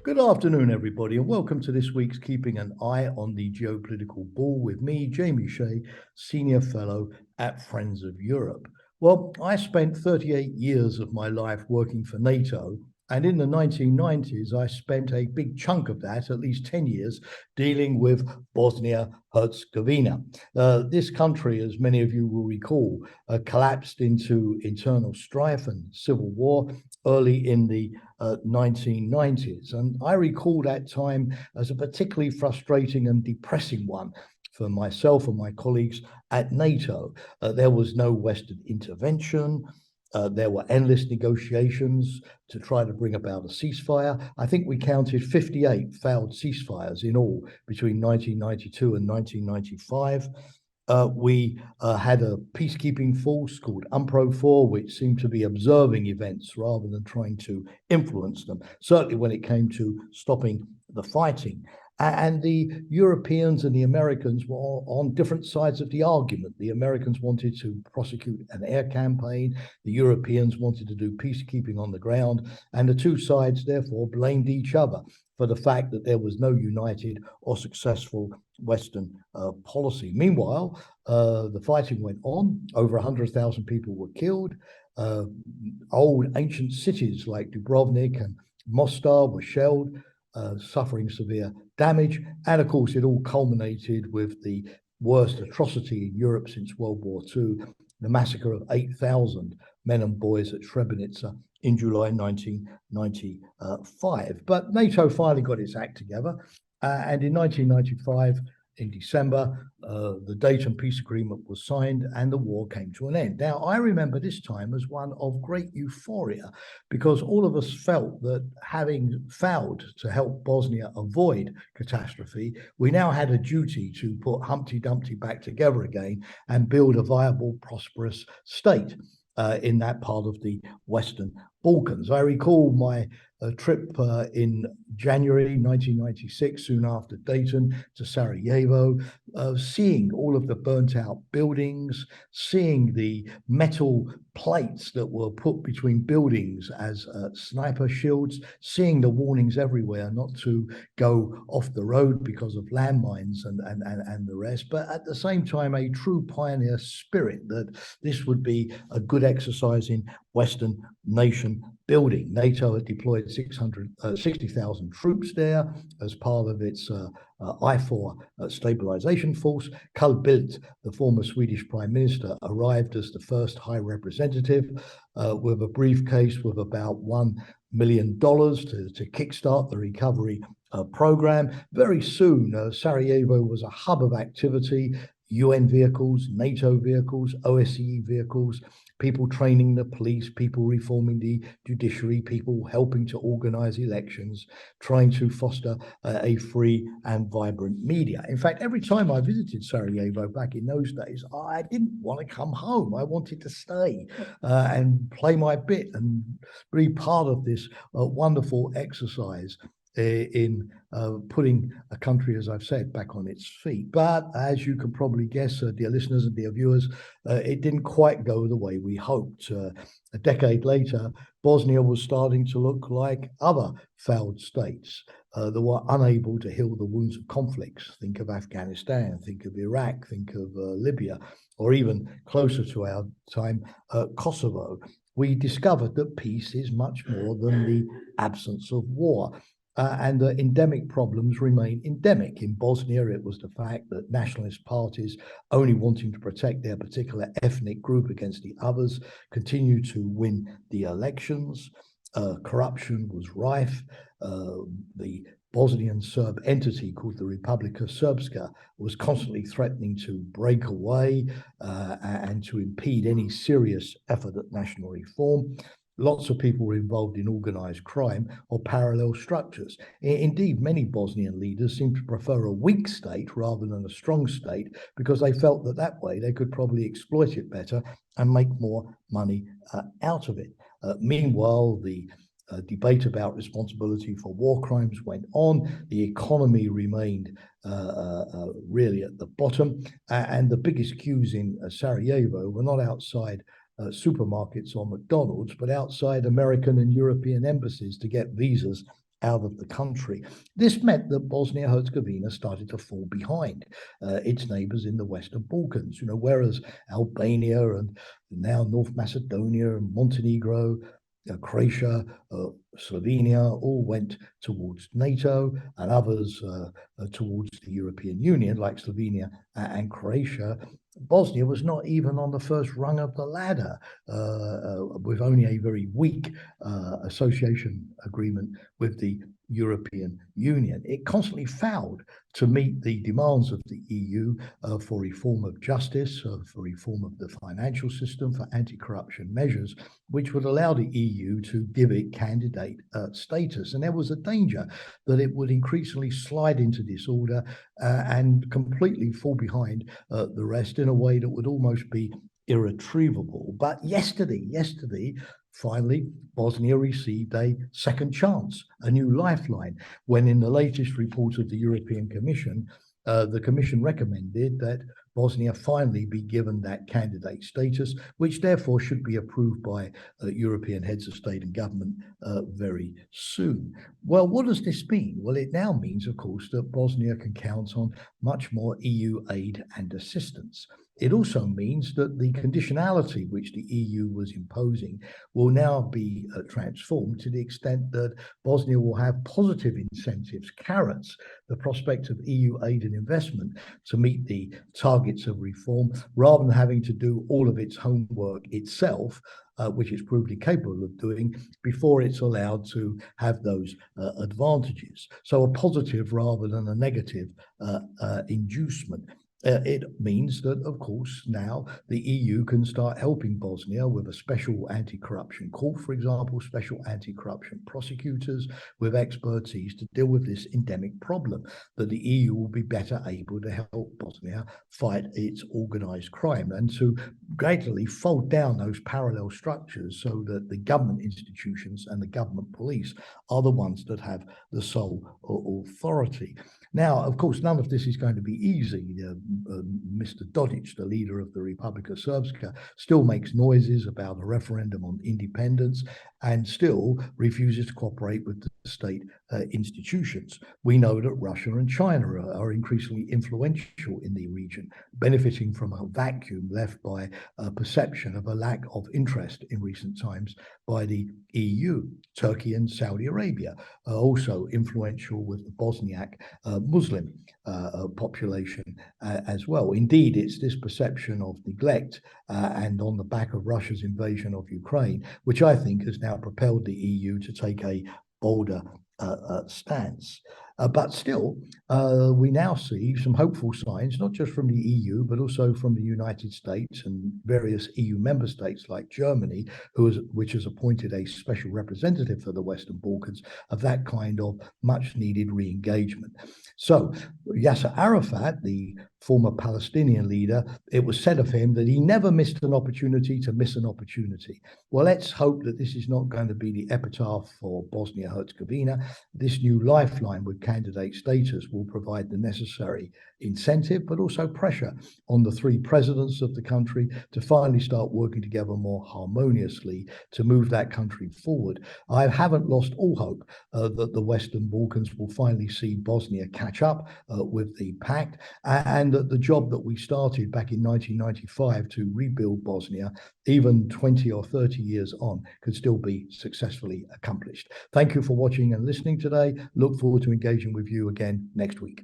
Good afternoon, everybody, and welcome to this week's Keeping an Eye on the Geopolitical Ball with me, Jamie Shea, Senior Fellow at Friends of Europe. Well, I spent 38 years of my life working for NATO, and in the 1990s, I spent a big chunk of that, at least 10 years, dealing with Bosnia-Herzegovina. This country, as many of you will recall, collapsed into internal strife and civil war early in the 1990s. And I recall that time as a particularly frustrating and depressing one for myself and my colleagues at NATO. There was no Western intervention. There were endless negotiations to try to bring about a ceasefire. I think we counted 58 failed ceasefires in all between 1992 and 1995. We had a peacekeeping force called UNPROFOR, which seemed to be observing events rather than trying to influence them, certainly when it came to stopping the fighting. And the Europeans and the Americans were on different sides of the argument. The Americans wanted to prosecute an air campaign. The Europeans wanted to do peacekeeping on the ground. And the two sides, therefore, blamed each other for the fact that there was no united or successful Western policy. Meanwhile, the fighting went on. Over 100,000 people were killed. Old ancient cities like Dubrovnik and Mostar were shelled, suffering severe damage. And of course, it all culminated with the worst atrocity in Europe since World War II, the massacre of 8,000 men and boys at Srebrenica in July 1995. But NATO finally got its act together. And in 1995, in December, the Dayton Peace Agreement was signed and the war came to an end. Now, I remember this time as one of great euphoria because all of us felt that having failed to help Bosnia avoid catastrophe, we now had a duty to put Humpty Dumpty back together again and build a viable, prosperous state in that part of the Western Balkans. I recall my trip in January 1996, soon after Dayton, to Sarajevo, seeing all of the burnt out buildings, seeing the metal plates that were put between buildings as sniper shields, seeing the warnings everywhere not to go off the road because of landmines and the rest, but at the same time, a true pioneer spirit that this would be a good exercise in Western nation building. NATO had deployed 60,000 troops there as part of its IFOR stabilization force. Carl Bildt, the former Swedish Prime Minister, arrived as the first High Representative with a briefcase with about $1 million to kickstart the recovery program. Very soon, Sarajevo was a hub of activity. UN vehicles, NATO vehicles, OSCE vehicles, people training the police, people reforming the judiciary, people helping to organize elections, trying to foster a free and vibrant media. In fact, every time I visited Sarajevo back in those days, I didn't want to come home. I wanted to stay and play my bit and be part of this wonderful exercise in putting a country, as I've said, back on its feet. But as you can probably guess, dear listeners and dear viewers, it didn't quite go the way we hoped. A decade later, Bosnia was starting to look like other failed states that were unable to heal the wounds of conflicts. Think of Afghanistan, think of Iraq, think of Libya, or even closer to our time, Kosovo. We discovered that peace is much more than the absence of war. And the endemic problems remain endemic. In Bosnia, it was the fact that nationalist parties, only wanting to protect their particular ethnic group against the others, continue to win the elections. Corruption was rife. The Bosnian Serb entity called the Republika Srpska was constantly threatening to break away and to impede any serious effort at national reform. Lots of people were involved in organized crime or parallel structures. Indeed, many Bosnian leaders seemed to prefer a weak state rather than a strong state because they felt that that way they could probably exploit it better and make more money out of it. Meanwhile, the debate about responsibility for war crimes went on. The economy remained really at the bottom. And the biggest queues in Sarajevo were not outside supermarkets or McDonald's, but outside American and European embassies to get visas out of the country. This meant that Bosnia-Herzegovina started to fall behind its neighbors in the Western Balkans, whereas Albania and now North Macedonia and Montenegro, Croatia, Slovenia all went towards NATO, and others towards the European Union, like Slovenia and Croatia. Bosnia was not even on the first rung of the ladder, with only a very weak association agreement with the European Union. It constantly failed to meet the demands of the EU for reform of justice, for reform of the financial system, for anti-corruption measures, which would allow the EU to give it candidate status. And there was a danger that it would increasingly slide into disorder and completely fall behind the rest in a way that would almost be irretrievable. But yesterday, finally, Bosnia received a second chance, a new lifeline, when in the latest report of the European Commission, the Commission recommended that Bosnia finally be given that candidate status, which therefore should be approved by European heads of state and government very soon. Well, what does this mean? Well, it now means, of course, that Bosnia can count on much more EU aid and assistance. It also means that the conditionality which the EU was imposing will now be transformed to the extent that Bosnia will have positive incentives, carrots, the prospect of EU aid and investment to meet the targets of reform, rather than having to do all of its homework itself, which it's proved capable of doing, before it's allowed to have those advantages. So a positive rather than a negative inducement. It means that, of course, now the EU can start helping Bosnia with a special anti-corruption court, for example, special anti-corruption prosecutors with expertise to deal with this endemic problem, that the EU will be better able to help Bosnia fight its organized crime and to gradually fold down those parallel structures so that the government institutions and the government police are the ones that have the sole authority. Now, of course, none of this is going to be easy. Mr. Dodic, the leader of the Republika Srpska, still makes noises about a referendum on independence and still refuses to cooperate with the state institutions. We know that Russia and China are increasingly influential in the region, benefiting from a vacuum left by a perception of a lack of interest in recent times by the EU. Turkey and Saudi Arabia are also influential with the Bosniak Muslim population as well. Indeed, it's this perception of neglect and on the back of Russia's invasion of Ukraine, which I think has now propelled the EU to take a bolder stance. But still, we now see some hopeful signs, not just from the EU, but also from the United States and various EU member states like Germany, which has appointed a special representative for the Western Balkans, of that kind of much needed re-engagement. So Yasser Arafat, the former Palestinian leader, it was said of him that he never missed an opportunity to miss an opportunity. Well, let's hope that this is not going to be the epitaph for Bosnia-Herzegovina. This new lifeline with candidate status will provide the necessary incentive, but also pressure on the three presidents of the country to finally start working together more harmoniously to move that country forward. I haven't lost all hope that the Western Balkans will finally see Bosnia catch up with the pact, and that the job that we started back in 1995 to rebuild Bosnia, even 20 or 30 years on, could still be successfully accomplished. Thank you for watching and listening today. Look forward to engaging with you again next week.